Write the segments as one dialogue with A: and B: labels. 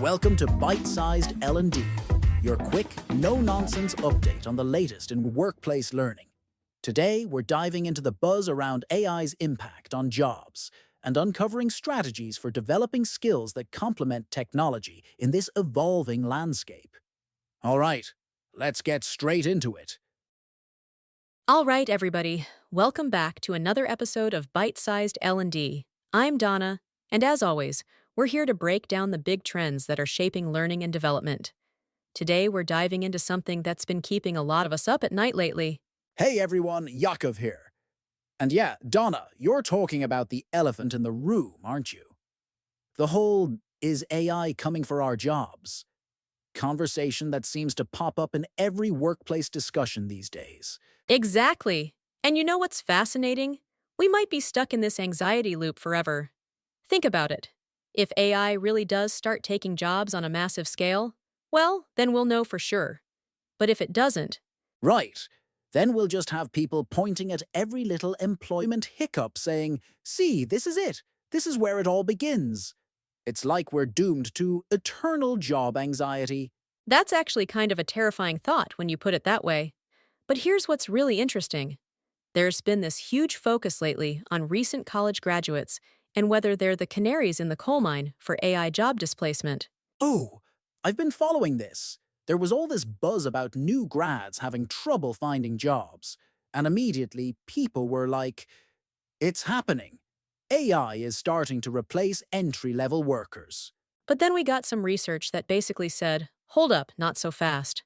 A: Welcome to Bite-Sized L&D, your quick, no-nonsense update on the latest in workplace learning. Today, we're diving into the buzz around AI's impact on jobs and uncovering strategies for developing skills that complement technology in this evolving landscape. All right, let's get straight into it.
B: All right, everybody. Welcome back to another episode of Bite-Sized L&D. I'm Donna, and as always, we're here to break down the big trends that are shaping learning and development. Today, we're diving into something that's been keeping a lot of us up at night lately.
A: Hey everyone, Yakov here. And yeah, Donna, you're talking about the elephant in the room, aren't you? The whole "is AI coming for our jobs?" conversation that seems to pop up in every workplace discussion these days.
B: Exactly. And you know what's fascinating? We might be stuck in this anxiety loop forever. Think about it. If AI really does start taking jobs on a massive scale, well, then we'll know for sure. But if it doesn't,
A: Right. Then we'll just have people pointing at every little employment hiccup saying, "See, this is it. This is where it all begins." It's like we're doomed to eternal job anxiety.
B: that's actually kind of a terrifying thought when you put it that way. But here's what's really interesting. There's been this huge focus lately on recent college graduates and whether they're the canaries in the coal mine for AI job displacement.
A: Oh, I've been following this. There was all this buzz about new grads having trouble finding jobs, and immediately people were like, "It's happening. AI is starting to replace entry-level workers."
B: But then we got some research that basically said, hold up, not so fast.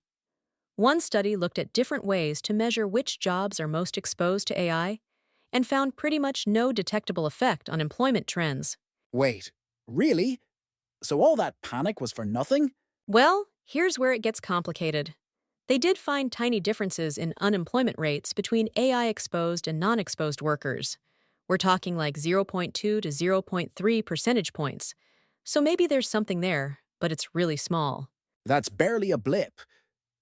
B: One study looked at different ways to measure which jobs are most exposed to AI and found pretty much no detectable effect on employment trends.
A: Wait, really? So all that panic was for nothing?
B: Well, here's where it gets complicated. They did find tiny differences in unemployment rates between AI-exposed and non-exposed workers. We're talking like 0.2 to zero point 0.3 percentage points. So maybe there's something there, but it's really small.
A: That's barely a blip.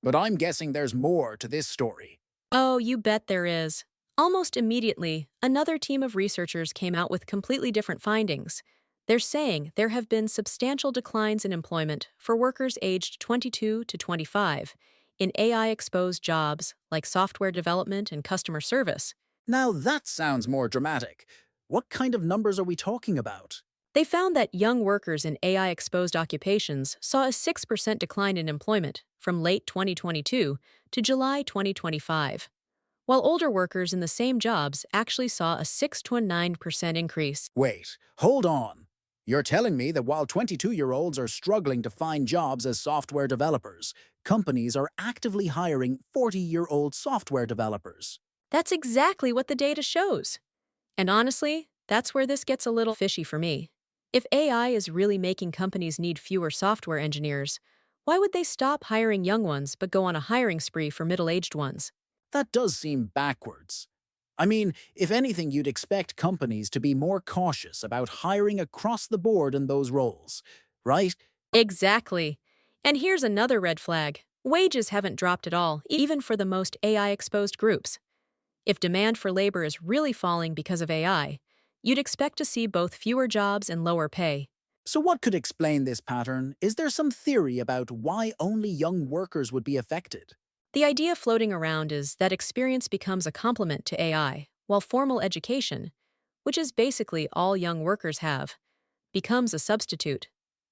A: But I'm guessing there's more to this story.
B: Oh, you bet there is. Almost immediately, another team of researchers came out with completely different findings. They're saying there have been substantial declines in employment for workers aged 22 to 25 in AI-exposed jobs like software development and customer service.
A: Now that sounds more dramatic. What kind of numbers are we talking about?
B: They found that young workers in AI-exposed occupations saw a 6% decline in employment from late 2022 to July 2025, while older workers in the same jobs actually saw a 6 to a 9% increase.
A: Wait, hold on. You're telling me that while 22-year-olds are struggling to find jobs as software developers, companies are actively hiring 40-year-old software developers?
B: That's exactly what the data shows. And honestly, that's where this gets a little fishy for me. If AI is really making companies need fewer software engineers, why would they stop hiring young ones but go on a hiring spree for middle-aged ones?
A: That does seem backwards. I mean, if anything, you'd expect companies to be more cautious about hiring across the board in those roles, right?
B: Exactly. And here's another red flag. Wages haven't dropped at all, even for the most AI-exposed groups. If demand for labor is really falling because of AI, you'd expect to see both fewer jobs and lower pay.
A: So what could explain this pattern? Is there some theory about why only young workers would be affected?
B: The idea floating around is that experience becomes a complement to AI, while formal education, which is basically all young workers have, becomes a substitute.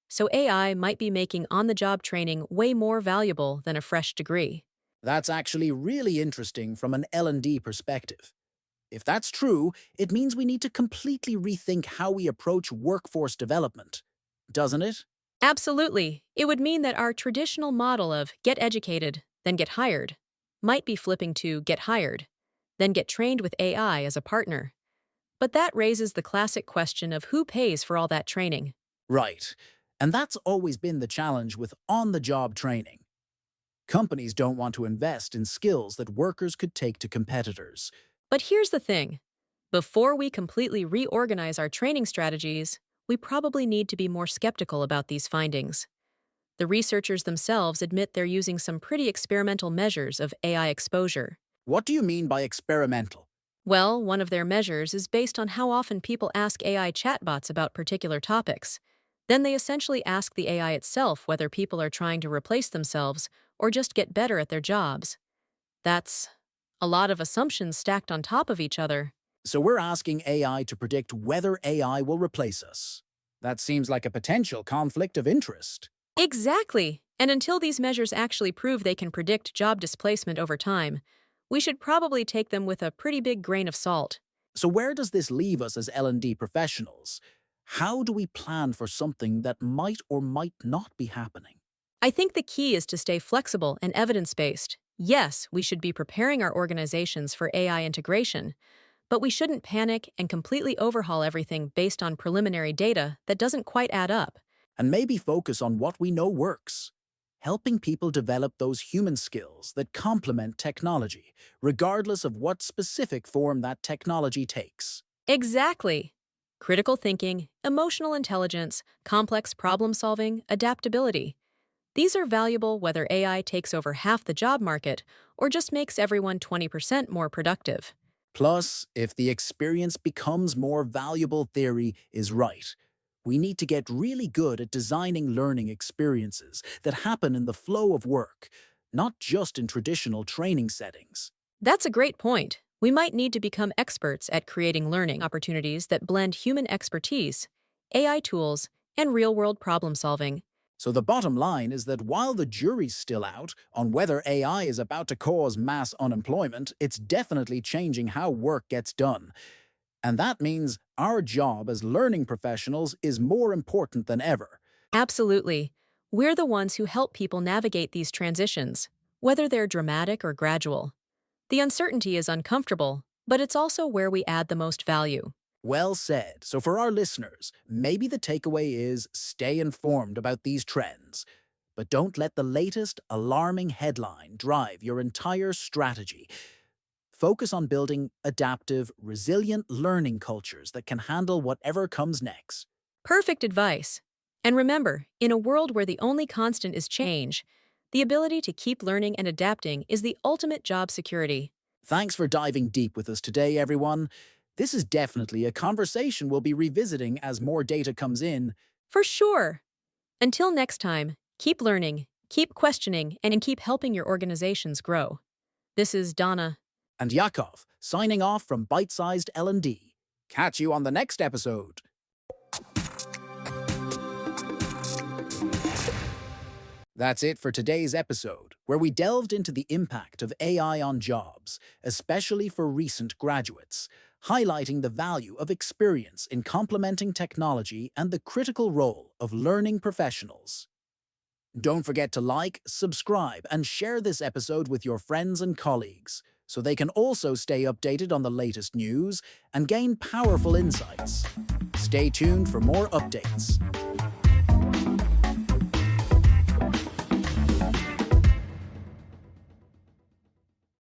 B: So AI might be making on-the-job training way more valuable than a fresh degree.
A: That's actually really interesting from an L&D perspective. If that's true, it means we need to completely rethink how we approach workforce development, doesn't it?
B: Absolutely. It would mean that our traditional model of get educated, then get hired, might be flipping to get hired, then get trained with AI as a partner. But that raises the classic question of who pays for all that training.
A: Right. And that's always been the challenge with on-the-job training. Companies don't want to invest in skills that workers could take to competitors.
B: But here's the thing. Before we completely reorganize our training strategies, we probably need to be more skeptical about these findings. The researchers themselves admit they're using some pretty experimental measures of AI exposure.
A: What do you mean by experimental?
B: Well, one of their measures is based on how often people ask AI chatbots about particular topics. Then they essentially ask the AI itself whether people are trying to replace themselves or just get better at their jobs. That's a lot of assumptions stacked on top of each other.
A: So we're asking AI to predict whether AI will replace us. That seems like a potential conflict of interest.
B: Exactly. And until these measures actually prove they can predict job displacement over time, we should probably take them with a pretty big grain of salt.
A: So where does this leave us as L&D professionals? How do we plan for something that might or might not be happening?
B: I think the key is to stay flexible and evidence based. Yes, we should be preparing our organizations for AI integration, but we shouldn't panic and completely overhaul everything based on preliminary data that doesn't quite add up.
A: And maybe focus on what we know works, helping people develop those human skills that complement technology, regardless of what specific form that technology takes.
B: Exactly. Critical thinking, emotional intelligence, complex problem solving, adaptability. These are valuable whether AI takes over half the job market or just makes everyone 20% more productive.
A: Plus, if the experience becomes more valuable theory is right, we need to get really good at designing learning experiences that happen in the flow of work, not just in traditional training settings.
B: That's a great point. We might need to become experts at creating learning opportunities that blend human expertise, AI tools, and real world problem solving.
A: So the bottom line is that while the jury's still out on whether AI is about to cause mass unemployment, it's definitely changing how work gets done. And that means our job as learning professionals is more important than ever.
B: Absolutely. We're the ones who help people navigate these transitions, whether they're dramatic or gradual. The uncertainty is uncomfortable, but it's also where we add the most value.
A: Well said. So for our listeners, maybe the takeaway is stay informed about these trends, but don't let the latest alarming headline drive your entire strategy. Focus on building adaptive, resilient learning cultures that can handle whatever comes next.
B: Perfect advice. And remember, in a world where the only constant is change, the ability to keep learning and adapting is the ultimate job security.
A: Thanks for diving deep with us today, everyone. This is definitely a conversation we'll be revisiting as more data comes in.
B: For sure. Until next time, keep learning, keep questioning, and keep helping your organizations grow. This is Donna.
A: And Yakov, signing off from Bite-Sized L&D. Catch you on the next episode. That's it for today's episode, where we delved into the impact of AI on jobs, especially for recent graduates, highlighting the value of experience in complementing technology and the critical role of learning professionals. Don't forget to like, subscribe, and share this episode with your friends and colleagues, so they can also stay updated on the latest news and gain powerful insights. Stay tuned for more updates.